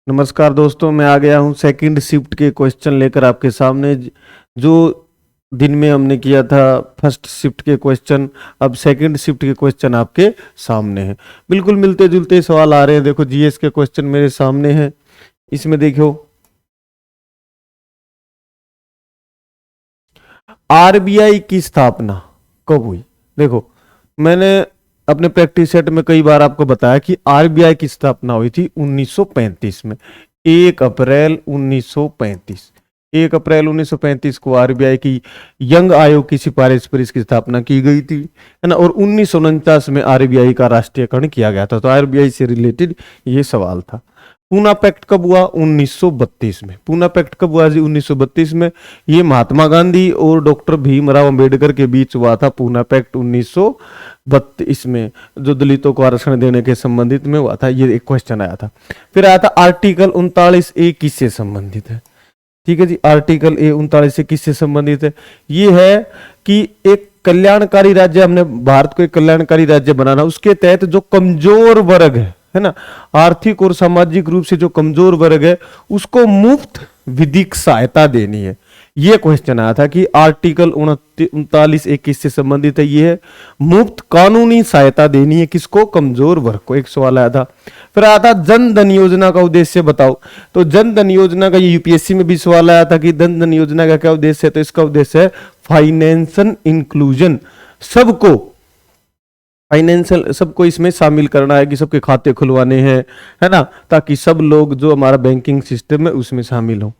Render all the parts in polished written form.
नमस्कार दोस्तों, मैं आ गया हूँ सेकंड शिफ्ट के क्वेश्चन लेकर आपके सामने। जो दिन में हमने किया था फर्स्ट शिफ्ट के क्वेश्चन, अब सेकंड शिफ्ट के क्वेश्चन आपके सामने हैं। बिल्कुल मिलते जुलते सवाल आ रहे हैं। देखो जीएस के क्वेश्चन मेरे सामने हैं। इसमें देखो, आरबीआई की स्थापना कब हुई। देखो, मैंने अपने प्रैक्टिस सेट में कई बार आपको बताया कि आरबीआई की स्थापना हुई थी 1935 में। 1 अप्रैल 1935, 1 अप्रैल 1935 को आरबीआई की यंग आयोग की सिफारिश पर इसकी स्थापना की गई थी, है ना। और 1949 में आरबीआई का राष्ट्रीयकरण किया गया था। तो आरबीआई से रिलेटेड ये सवाल था। पूना पैक्ट कब हुआ? 1932 में। पूना पैक्ट कब हुआ जी? 1932 में। ये महात्मा गांधी और डॉक्टर भीमराव अंबेडकर के बीच हुआ था पूना पैक्ट 1932 में, जो दलितों को आरक्षण देने के संबंधित में हुआ था। ये एक क्वेश्चन आया था। फिर आया था आर्टिकल 39A किससे संबंधित है? ठीक है जी, आर्टिकल 39 से किससे संबंधित है? ये है कि एक कल्याणकारी राज्य, हमने भारत को एक कल्याणकारी राज्य बनाना, उसके तहत जो कमजोर वर्ग है ना, आर्थिक और सामाजिक रूप से जो कमजोर वर्ग है, उसको मुफ्त विधिक सहायता देनी है। यह क्वेश्चन आया था कि आर्टिकल 39A किससे संबंधित है? ये है मुफ्त कानूनी सहायता देनी है किसको? कमजोर वर्ग को। एक सवाल आया था। फिर आया था जन धन योजना का उद्देश्य बताओ। तो जन धन योजना का, ये यूपीएससी में भी सवाल आया था कि जन धन योजना का क्या उद्देश्य है। तो इसका उद्देश्य है फाइनेंशियल इंक्लूजन, सबको फाइनेंशियल, सबको इसमें शामिल करना है कि सबके खाते खुलवाने हैं, है ना, ताकि सब लोग जो हमारा बैंकिंग सिस्टम है उसमें शामिल हो।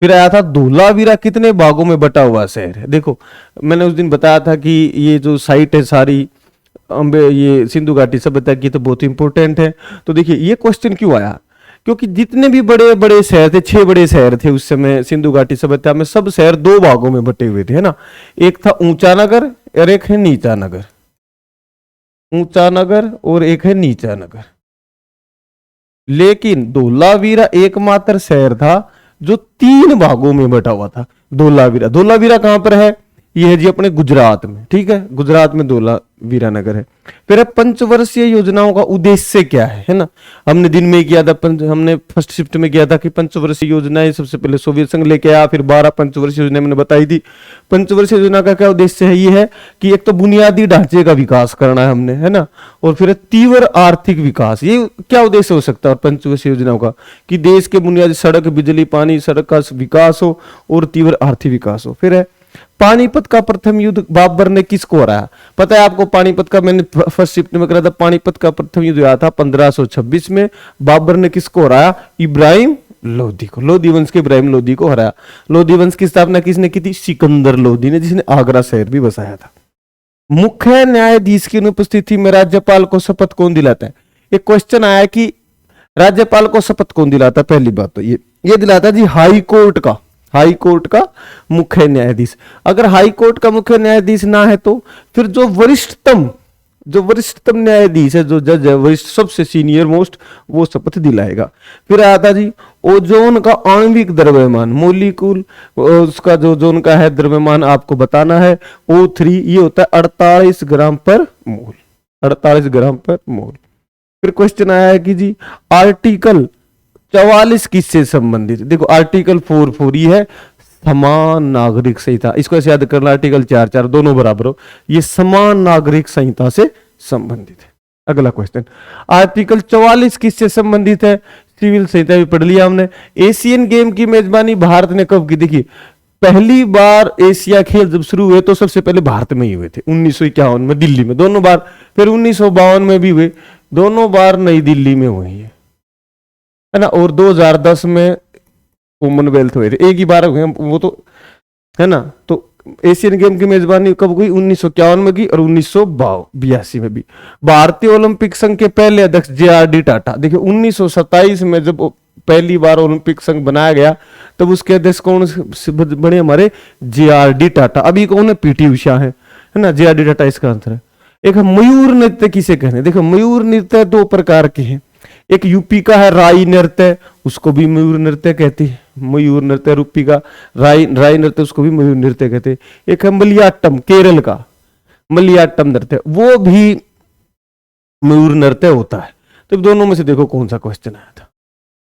फिर आया था धोलावीरा कितने भागों में बटा हुआ शहर है। देखो, मैंने उस दिन बताया था कि ये जो साइट है सारी ये सिंधु घाटी सभ्यता की, तो बहुत इंपॉर्टेंट है। तो देखिए ये क्वेश्चन क्यों आया, क्योंकि जितने भी बड़े बड़े शहर थे, 6 बड़े शहर थे उस समय सिंधु घाटी सभ्यता में, सब शहर 2 भागों में बटे हुए थे, है ना। एक था ऊंचा नगर और एक है नीचा नगर। ऊंचा नगर और एक है नीचा नगर। लेकिन धोलावीरा एकमात्र शहर था जो 3 भागों में बटा हुआ था। धोलावीरा, धोलावीरा कहां पर है? ये है जी अपने गुजरात में। ठीक है, गुजरात में धोलावीरा नगर है। फिर पंचवर्षीय योजनाओं का उद्देश्य क्या है ना। हमने दिन में किया था, हमने फर्स्ट शिफ्ट में किया था कि पंचवर्षीय योजनाएं सबसे पहले सोवियत संघ लेके आया, फिर 12 पंचवर्षीय योजना मैंने बताई थी। पंचवर्षीय योजना का क्या उद्देश्य है? ये है कि एक तो बुनियादी ढांचे का विकास करना है हमने, है ना, और फिर तीव्र आर्थिक विकास। ये क्या उद्देश्य हो सकता है पंचवर्षीय योजनाओं का? कि देश के बुनियादी सड़क, बिजली, पानी, सड़क का विकास हो और तीव्र आर्थिक विकास हो। फिर है पानीपत का प्रथम युद्ध बाबर ने किसको हराया? पता है आपको पानीपत का, मैंने फर्स्ट शिफ्ट में करा था। पानीपत का प्रथम युद्ध हुआ था 1526 में। बाबर ने किसको हराया? इब्राहिम लोदी को। लोदी वंश के इब्राहिम लोदी को हराया। लोदी वंश की स्थापना किसने की थी? सिकंदर लोदी ने, जिसने आगरा शहर भी बसाया था। मुख्य न्यायाधीश की अनुपस्थिति में राज्यपाल को शपथ कौन दिलाता है? एक क्वेश्चन आया कि राज्यपाल को शपथ कौन दिलाता है। पहली बात तो ये दिलाता जी हाई कोर्ट का, हाई कोर्ट का मुख्य न्यायाधीश। अगर हाई कोर्ट का मुख्य न्यायाधीश ना है तो फिर जो वरिष्ठतम न्यायाधीश है, जो जज है, वरिष्ठ, सबसे सीनियर मोस्ट, वो शपथ दिलाएगा। फिर आता जी ओजोन का आणविक द्रव्यमान, मोलिक्यूल, उसका जो ओजोन का है द्रव्यमान आपको बताना है। O3 ये होता है 48 ग्राम पर मोल, 48 ग्राम पर मोल। फिर क्वेश्चन आया है कि जी आर्टिकल 44 किससे संबंधित? देखो आर्टिकल 44 ये है समान नागरिक संहिता, इसको ऐसे याद करना, आर्टिकल 4 दोनों बराबर हो, ये समान नागरिक संहिता से संबंधित है। अगला क्वेश्चन, आर्टिकल 44 किससे संबंधित है? सिविल संहिता भी पढ़ लिया हमने। एशियन गेम की मेजबानी भारत ने कब की? देखिए पहली बार एशिया खेल जब शुरू हुए तो सबसे पहले भारत में ही हुए थे, 1951 में दिल्ली में 2 बार, फिर 1952 में भी हुए, 2 बार नई दिल्ली में हुई है ना, और 2010 में कॉमनवेल्थ हुए थे, एक ही बार हुए वो तो, है ना। तो एशियन गेम की मेजबानी कब हुई? 1951 में की और 1982 में भी। भारतीय ओलंपिक संघ के पहले अध्यक्ष JRD टाटा। देखिए 1927 में जब पहली बार ओलंपिक संघ बनाया गया तब उसके अध्यक्ष कौन बने? हमारे JRD टाटा। अभी कौन है? PT उषा है ना। JRD टाटा इसका आंसर है। एक मयूर नृत्य किसे कहते हैं? देखो मयूर नृत्य 2 प्रकार के हैं। एक यूपी का है राई नृत्य, उसको भी मयूर नृत्य कहते हैं। मयूर नृत्य यूपी का, राई नृत्य उसको भी मयूर नृत्य कहते हैं। एक है मलियाट्टम, केरल का मलियाट्टम नृत्य, वो भी मयूर नृत्य होता है। तो दोनों में से देखो कौन सा क्वेश्चन आया था।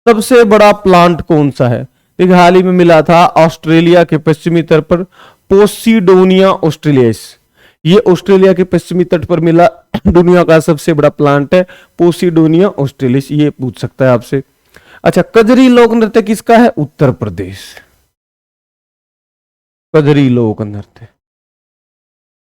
सबसे बड़ा प्लांट कौन सा है? देखिए हाल ही में मिला था ऑस्ट्रेलिया के पश्चिमी तट पर, पोसिडोनिया ऑस्ट्रेलियास, ये ऑस्ट्रेलिया के पश्चिमी तट पर मिला दुनिया का सबसे बड़ा प्लांट है पोसिडोनिया ऑस्ट्रेलियास, ये पूछ सकता है आपसे। अच्छा, कजरी लोक नृत्य किसका है? उत्तर प्रदेश। कजरी लोक नृत्य,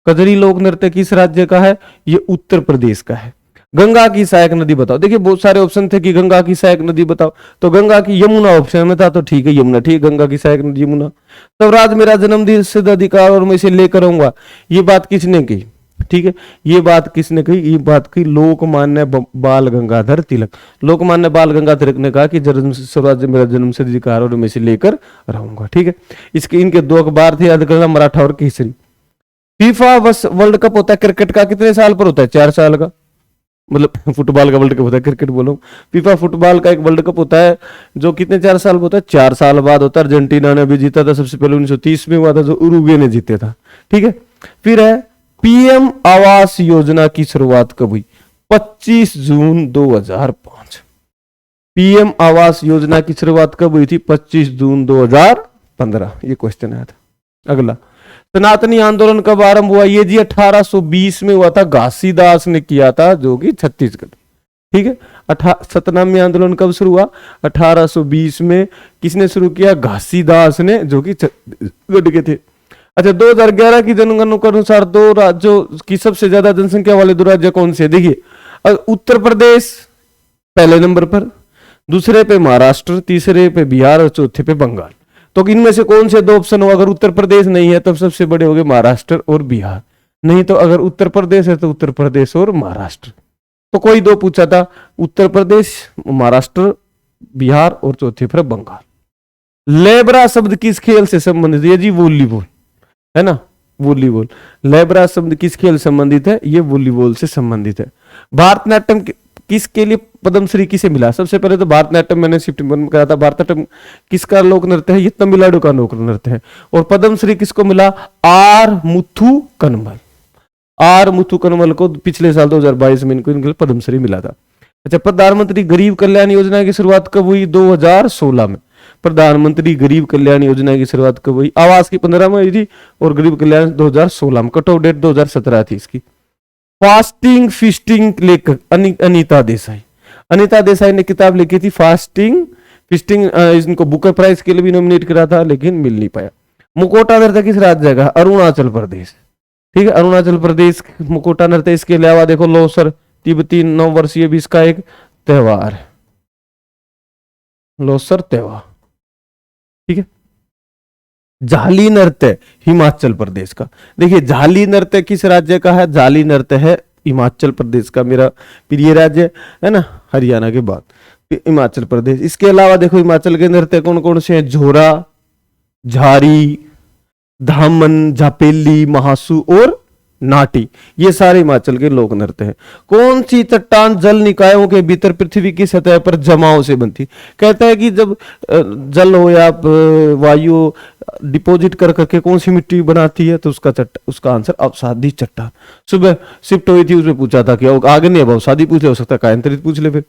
कजरी लोक नृत्य किस राज्य का है? ये उत्तर प्रदेश का है। गंगा की सहायक नदी बताओ। देखिए बहुत सारे ऑप्शन थे कि गंगा की सहायक नदी बताओ, तो गंगा की, यमुना ऑप्शन में था, तो ठीक है यमुना, ठीक है, गंगा की सहायक नदी यमुना। स्वराज मेरा जन्मदिन सिद्ध अधिकार और मैं इसे लेकर आऊंगा, ये बात किसने की? ठीक है, ये बात किसने कही? ये बात की लोकमान्य बाल गंगाधर तिलक। लोकमान्य बाल गंगाधर तिलक ने कहा कि स्वराज मेरा जन्म सिद्ध अधिकार और मैं इसे लेकर रहूंगा। ठीक है, इसके इनके दो अखबार थे याद करना, मराठा और केसरी। फीफा वर्ल्ड कप होता है क्रिकेट का, कितने साल पर होता है? 4 साल का, मतलब फुटबॉल का वर्ल्ड कप होता है, क्रिकेट बोलो। फीफा फुटबॉल का एक वर्ल्ड कप होता है जो कितने 4 साल होता है? 4 साल बाद होता है। अर्जेंटीना ने भी जीता था, सबसे पहले 1930 में हुआ था, जो उरुग्वे ने जीते था। ठीक है, फिर है पीएम आवास योजना की शुरुआत कब हुई? 25 जून 2005। पीएम आवास योजना की शुरुआत कब हुई थी? 25 जून 2015। ये क्वेश्चन आया था। अगला, सनातनी आंदोलन कब आरंभ हुआ? ये जी 1820 में हुआ था, घासीदास ने किया था, जो कि छत्तीसगढ़। ठीक है, सतनामी आंदोलन कब शुरू हुआ? 1820 में। किसने शुरू किया? घासीदास ने, जो कि छत्तीसगढ़ के थे। अच्छा, 2011 की जनगणना के अनुसार दो राज्यों की सबसे ज्यादा जनसंख्या वाले दो राज्य कौन से? देखिए उत्तर प्रदेश पहले नंबर पर, दूसरे पे महाराष्ट्र, तीसरे पे बिहार और चौथे पे बंगाल। तो इनमें से कौन से दो ऑप्शन हो? अगर उत्तर प्रदेश नहीं है तो सबसे बड़े हो गए महाराष्ट्र और बिहार, नहीं तो अगर उत्तर प्रदेश है तो उत्तर प्रदेश और महाराष्ट्र। तो कोई दो पूछा था, उत्तर प्रदेश, महाराष्ट्र, बिहार और चौथे पर बंगाल। लेबरा शब्द किस खेल से संबंधित है? जी वॉलीबॉल, है ना, वॉलीबॉल। लेबरा शब्द किस खेल संबंधित है? ये वॉलीबॉल से संबंधित है। भारतनाट्यम किसके लिए पद्मश्री किसे मिला? सबसे पहले तो भारतनाट्यम मैंने सितंबर में कहा था। भारतनाट्यम किसका लोक नृत्य है? ये तमिलनाडु का लोक नृत्य है। और पद्मश्री किसको मिला? आर मुथु कनमल। आर मुथु कनमल को पिछले साल 2022 में इनको पद्मश्री मिला था। अच्छा, प्रधानमंत्री गरीब कल्याण योजना की शुरुआत कब हुई? 2016 में। प्रधानमंत्री गरीब कल्याण योजना की शुरुआत कब हुई? आवास की 15 में हुई थी और गरीब कल्याण 2016 में। कट ऑफ डेट 2017 थी इसकी। फास्टिंग फिस्टिंग लेखक अनीता देसाई। अनीता देसाई ने किताब लिखी थी फास्टिंग फिस्टिंग, इनको बुकर प्राइज के लिए भी नॉमिनेट करा था लेकिन मिल नहीं पाया। मुकोटा नृत्य किस राज्य का? अरुणाचल प्रदेश। ठीक है, अरुणाचल प्रदेश मुकोटा नृत्य। इसके अलावा देखो लोसर, तिब्बती नववर्षीय भी इसका एक त्योहार है, लोसर त्योहार। ठीक है, झाली नृत्य हिमाचल प्रदेश का। देखिए झाली नृत्य किस राज्य का है? झाली नृत्य है हिमाचल प्रदेश का, मेरा प्रिय राज्य है ना, हरियाणा के बाद हिमाचल प्रदेश। इसके अलावा देखो हिमाचल के नृत्य कौन कौन से हैं? झोरा, झारी, धामन, झापेली, महासू और नाटी, ये सारे हिमाचल के लोक नृत्य हैं। कौन सी चट्टान जल निकायों के भीतर पृथ्वी की सतह पर जमाव से बनती? कहता है कि जब जल हो या वायु डिपॉजिट कर करके कौन सी मिट्टी बनाती है, तो उसका आंसर अवसादी चट्टान। सुबह शिफ्ट हुई थी, उसमें पूछा था कि आगे नहीं, अब अवसादी पूछ ले, हो सकता है कायांतरित पूछ ले। फिर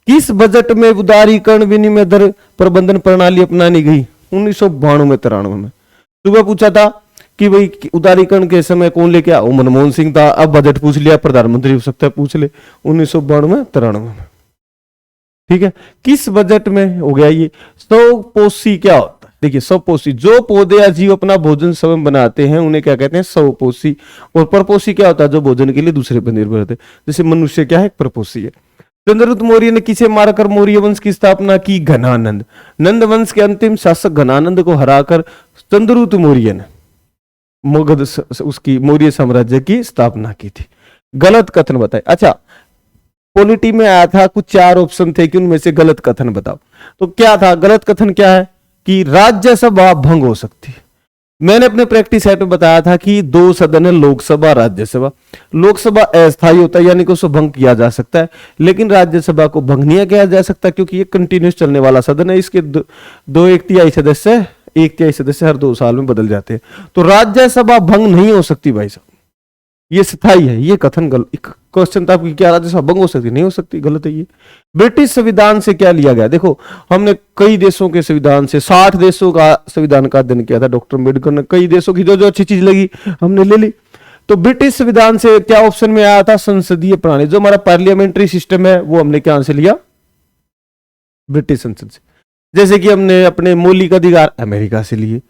किस बजट में उदारीकरण विनिमय दर प्रबंधन प्रणाली अपनानी गई? 1992 में। सुबह पूछा था कि भाई उदारीकरण के समय कौन लेके आओ? मनमोहन सिंह था। अब बजट पूछ लिया, प्रधानमंत्री हो सकता है पूछ ले, 1992-93 में। ठीक है, किस बजट में हो गया ये? स्वपोषी क्या होता है? देखिए स्वपोषी, जो पौधे या जीव अपना भोजन स्वयं बनाते हैं उन्हें क्या कहते हैं? स्वपोषी। और परपोषी क्या होता है? जो भोजन के लिए दूसरे पर निर्भर रहते हैं, जैसे मनुष्य क्या है? परपोषी है। चंद्रगुप्त मौर्य ने किसे मारकर मौर्य वंश की स्थापना की? घनानंद। नंद वंश के अंतिम शासक घनानंद को हराकर चंद्रगुप्त मौर्य ने मगध उसकी मौर्य साम्राज्य की स्थापना की थी। गलत कथन बताए। अच्छा, पॉलिटी में आया था, कुछ 4 ऑप्शन थे कि उनमें से गलत कथन बताओ। तो क्या था गलत कथन? क्या है कि राज्यसभा भंग हो सकती है। मैंने अपने प्रैक्टिस सेट में बताया था कि 2 सदन है, लोकसभा राज्यसभा। लोकसभा अस्थायी होता है, यानी कि उसको भंग किया जा सकता है, लेकिन राज्यसभा को भंग नहीं किया जा सकता क्योंकि ये कंटिन्यूस चलने वाला सदन है। इसके 2 1/3 सदस्य, 1/3 सदस्य हर 2 साल में बदल जाते हैं, तो राज्यसभा भंग नहीं हो सकती भाई साहब। ये स्थायी है, ये कथन गलत। क्वेश्चन था आपकी, क्या राज्यसभा भंग हो सकती? नहीं हो सकती, गलत है ये। ब्रिटिश संविधान से क्या लिया गया? देखो, हमने कई देशों के संविधान से 60 देशों का संविधान का अध्ययन किया था, डॉक्टर अम्बेडकर ने। कई देशों की जो जो अच्छी चीज लगी हमने ले ली। तो ब्रिटिश संविधान से क्या ऑप्शन में आया था? संसदीय प्रणाली। जो हमारा पार्लियामेंट्री सिस्टम है वो हमने क्या से लिया? ब्रिटिश संसद से। जैसे कि हमने अपने मौलिक अधिकार अमेरिका से लिए।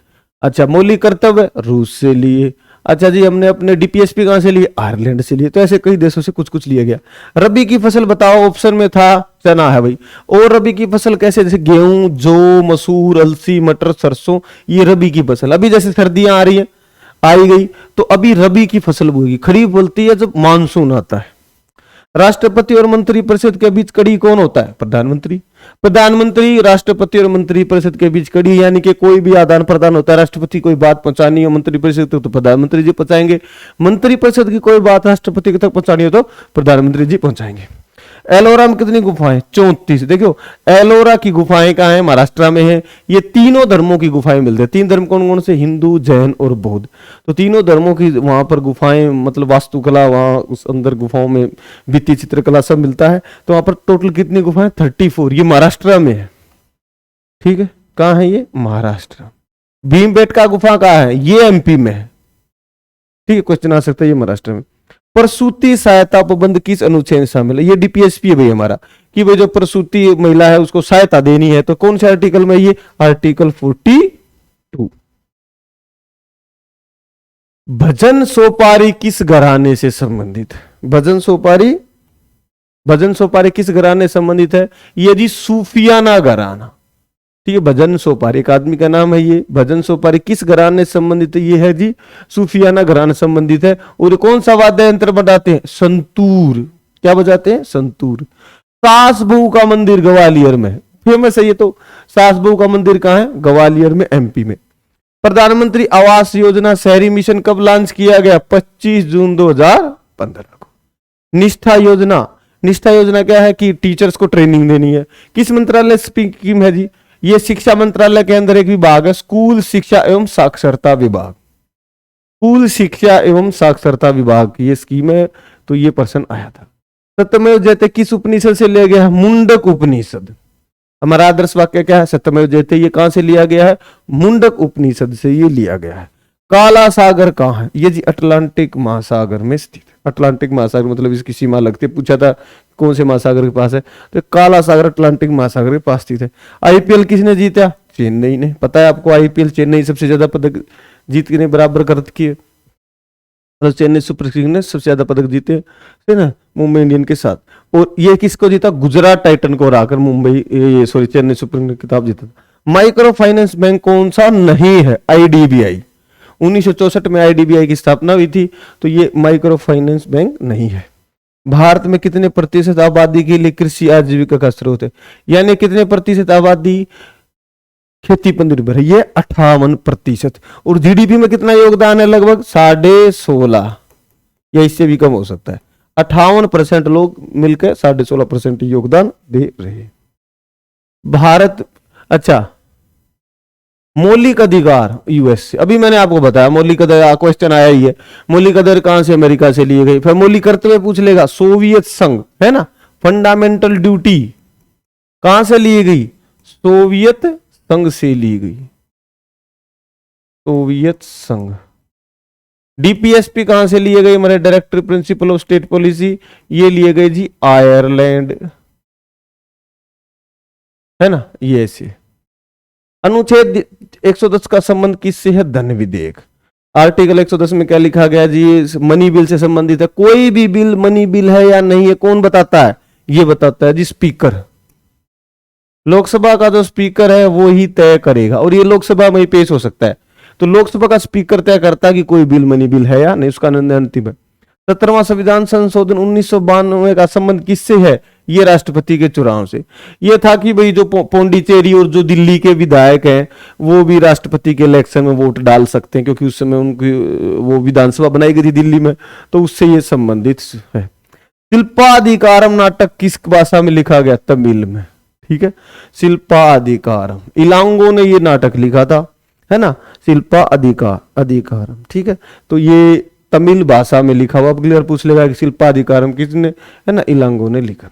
अच्छा, मौलिक कर्तव्य रूस से लिए। अच्छा जी, हमने अपने डीपीएसपी कहां से लिए? आयरलैंड से लिए। तो ऐसे कई देशों से कुछ कुछ लिया गया। रबी की फसल बताओ, ऑप्शन में था चना है भाई। और रबी की फसल कैसे? जैसे गेहूं, जौ, मसूर, अलसी, मटर, सरसों, ये रबी की फसल। अभी जैसे सर्दियां आ रही है, आई गई, तो अभी रबी की फसल बोएगी। खरीफ बोलती है जब मानसून आता है। राष्ट्रपति और मंत्रिपरिषद के बीच कड़ी कौन होता है? प्रधानमंत्री। प्रधानमंत्री, राष्ट्रपति और मंत्रिपरिषद के बीच कड़ी, यानी कि कोई भी आदान प्रदान होता है, राष्ट्रपति कोई बात पहुंचानी हो मंत्रिपरिषद तक तो प्रधानमंत्री जी पहुंचाएंगे। मंत्रिपरिषद की कोई बात राष्ट्रपति तक पहुंचानी हो तो प्रधानमंत्री जी पहुंचाएंगे। एलोरा में कितनी गुफाएं? 34। देखो, एलोरा की गुफाएं कहां है? महाराष्ट्र में है। ये तीनों धर्मों की गुफाएं मिलती है। 3 धर्म कौन कौन से? हिंदू, जैन और बौद्ध। तो तीनों धर्मों की वहां पर गुफाएं, मतलब वास्तुकला, वहां उस अंदर गुफाओं में भित्ति चित्रकला सब मिलता है। तो वहां पर टोटल कितनी गुफाएं? 34। ये महाराष्ट्र में है। ठीक है, कहां है ये? महाराष्ट्र। भीमबेटका गुफा कहां है? ये एमपी में है। ठीक है, क्वेश्चन आ सकता है, ये महाराष्ट्र में। प्रसूति सहायता उपबंध किस अनुच्छेद में शामिल है? ये डीपीएसपी है भाई हमारा, कि भाई जो प्रसूति महिला है उसको सहायता देनी है, तो कौन से आर्टिकल में? ये आर्टिकल 42। भजन सोपारी किस घराने से संबंधित है? भजन सोपारी, भजन सोपारी किस घराने से संबंधित है? ये जी सूफियाना घराना। ठीक है, भजन सोपारी एक आदमी का नाम है। ये भजन सोपारी किस घराने से संबंधित है? ये है जी सूफियाना घराने से संबंधित है। और कौन सा वाद्य यंत्र बजाते हैं? संतूर। क्या बजाते हैं? संतूर। सास बहू का मंदिर ग्वालियर में फेमस है ये। तो सास बहू का मंदिर कहां है? ग्वालियर में, एमपी में। प्रधानमंत्री आवास योजना शहरी मिशन कब लॉन्च किया गया? 25 जून 2015 को। निष्ठा योजना, निष्ठा योजना क्या है? कि टीचर्स को ट्रेनिंग देनी है। किस मंत्रालय स्कीम है जी? ये शिक्षा मंत्रालय के अंदर एक विभाग है, स्कूल शिक्षा एवं साक्षरता विभाग। स्कूल शिक्षा एवं साक्षरता विभाग की ये स्कीम है। तो ये प्रश्न आया था। सत्यमेव जयते किस उपनिषद से लिया गया है? मुंडक उपनिषद। हमारा आदर्श वाक्य क्या है? सत्यमेव जयते। ये कहां से लिया गया है? मुंडक उपनिषद से ये लिया गया है। काला सागर कहां है? ये जी अटलांटिक महासागर में स्थित है। अटलांटिक महासागर मतलब इसकी सीमा लगती है। पूछा था कौन से महासागर के पास है, तो काला सागर अटलांटिक महासागर के पास स्थित है। आईपीएल किसने जीता? चेन्नई ने। पता है आपको? आईपीएल चेन्नई सबसे ज्यादा पदक जीत के बराबर कर किए। मतलब चेन्नई सुपर किंग्स ने सबसे ज्यादा पदक जीते है ना, मुंबई इंडियन के साथ। और ये किसको जीता? गुजरात टाइटन को हराकर Mumbai sorry Chennai super Kings ने खिताब जीता। माइक्रो फाइनेंस बैंक कौन सा नहीं है? आईडीबीआई। 1964 में आईडीबीआई की स्थापना हुई थी। तो ये माइक्रो फाइनेंस बैंक नहीं है। भारत में कितने प्रतिशत आबादी के लिए कृषि आजीविका का स्रोत है? यानी कितने प्रतिशत आबादी खेती पर निर्भर है? ये 58%। और जीडीपी में कितना योगदान है? लगभग 16.5 या इससे भी कम हो सकता है। 58% लोग मिलकर 16.5% योगदान दे रहे हैं। भारत, अच्छा, मौलिक अधिकार यूएस से। अभी मैंने आपको बताया मौलिक अधिकार, क्वेश्चन आया ही है। मौलिक अधिकार कहां से? अमेरिका से लिए गए। फिर मौलिक कर्तव्य पूछ लेगा, सोवियत संघ है ना। फंडामेंटल ड्यूटी कहां से ली गई? सोवियत संघ से ली गई। सोवियत संघ। डीपीएसपी कहां से लिए गए? हमारे director principle of state policy, ये लिए गए जी आयरलैंड, है ना। ये ऐसे। अनुच्छेद 110 का संबंध किससे है? धन विधेयक। आर्टिकल 110 में क्या लिखा गया जी? मनी बिल से संबंधित है। कोई भी बिल मनी बिल है या नहीं है कौन बताता है? ये बताता है जी स्पीकर। लोकसभा का जो स्पीकर है वो ही तय करेगा, और ये लोकसभा में ही पेश हो सकता है। तो लोकसभा का स्पीकर तय करता है कि कोई बिल मनी बिल है या नहीं, उसका निर्णय अंतिम है। 17वां संविधान संशोधन 1992 का संबंध किससे है? ये राष्ट्रपति के चुनाव से। ये था कि भाई जो पौंडीचेरी और जो दिल्ली के विधायक हैं वो भी राष्ट्रपति के इलेक्शन में वोट डाल सकते हैं, क्योंकि उस समय उनकी वो विधानसभा बनाई गई थी दिल्ली में, तो उससे ये संबंधित है। शिल्पाधिकारम नाटक किस भाषा में लिखा गया? तमिल में। ठीक है, शिल्पाधिकारम। इलांगो ने ये नाटक लिखा था, है ना, शिल्पाधिकारम। ठीक है, तो ये तमिल भाषा में लिखा हुआ। अब क्लियर पूछ लेगा कि शिल्पाधिकारम किसने, है ना, इलांगो ने लिखा।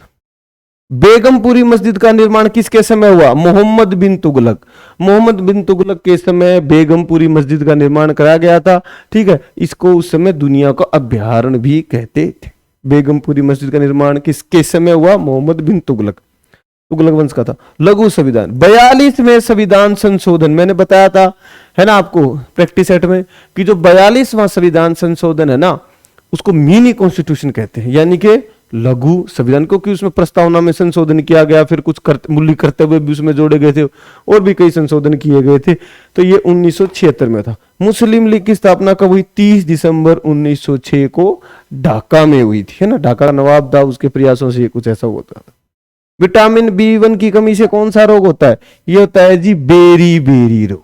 बेगमपुरी मस्जिद का निर्माण किसके समय हुआ? मोहम्मद बिन तुगलक। मोहम्मद बिन तुगलक के समय बेगमपुरी मस्जिद का निर्माण कराया गया था। ठीक है, इसको उस समय दुनिया का अभ्यारण्य भी कहते थे। बेगमपुरी मस्जिद का निर्माण किसके समय हुआ? मोहम्मद बिन तुगलक, तुगलक वंश का था। लघु संविधान, 42वें संविधान संशोधन, मैंने बताया था, है ना, आपको प्रैक्टिस सेट में, कि जो 42वां संविधान संशोधन है ना, उसको मिनी कॉन्स्टिट्यूशन कहते हैं, यानी कि लघु संविधान, क्योंकि उसमें प्रस्तावना में संशोधन किया गया, फिर कुछ मूल्य कर्तव्य भी उसमें जोड़े गए थे, और भी कई संशोधन किए गए थे। तो ये 1976 में था। मुस्लिम लीग की स्थापना कब हुई? 30 दिसंबर 1906 को ढाका में हुई थी, है ना। ढाका का नवाब था, उसके प्रयासों से कुछ ऐसा होता था। विटामिन B1 की कमी से कौन सा रोग होता है? ये होता है जी बेरी बेरी रोग।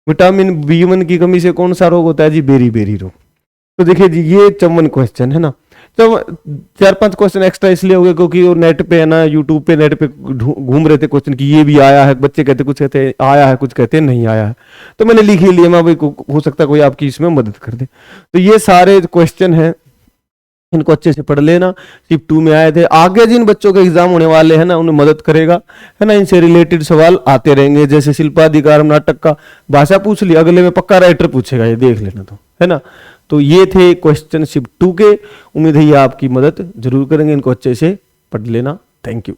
विटामिन B1 की कमी से कौन सा रोग होता है जी? बेरी बेरी रोग। तो देखिए जी, ये 54 क्वेश्चन है ना। तो 4-5 क्वेश्चन एक्स्ट्रा इसलिए हो गए क्योंकि वो नेट पे है ना, यूट्यूब पे नेट पे घूम रहे थे क्वेश्चन कि ये भी आया है, बच्चे कहते कुछ कहते आया है, कुछ कहते नहीं आया है, तो मैंने लिख ही लिया। मैं भाई हो सकता है कोई आपकी इसमें मदद कर दे। तो ये सारे क्वेश्चन हैं, इनको अच्छे से पढ़ लेना। शिफ्ट 2 में आए थे। आगे जिन बच्चों के एग्जाम होने वाले हैं ना, उन्हें मदद करेगा, है ना। इनसे रिलेटेड सवाल आते रहेंगे, जैसे शिल्पाधिकारम नाटक का भाषा पूछ लिया, अगले में पक्का राइटर पूछेगा, ये देख लेना, तो है ना। तो ये थे क्वेश्चन शिफ्ट 2 के। उम्मीद है ये आपकी मदद जरूर करेंगे, इनको अच्छे से पढ़ लेना। Thank you.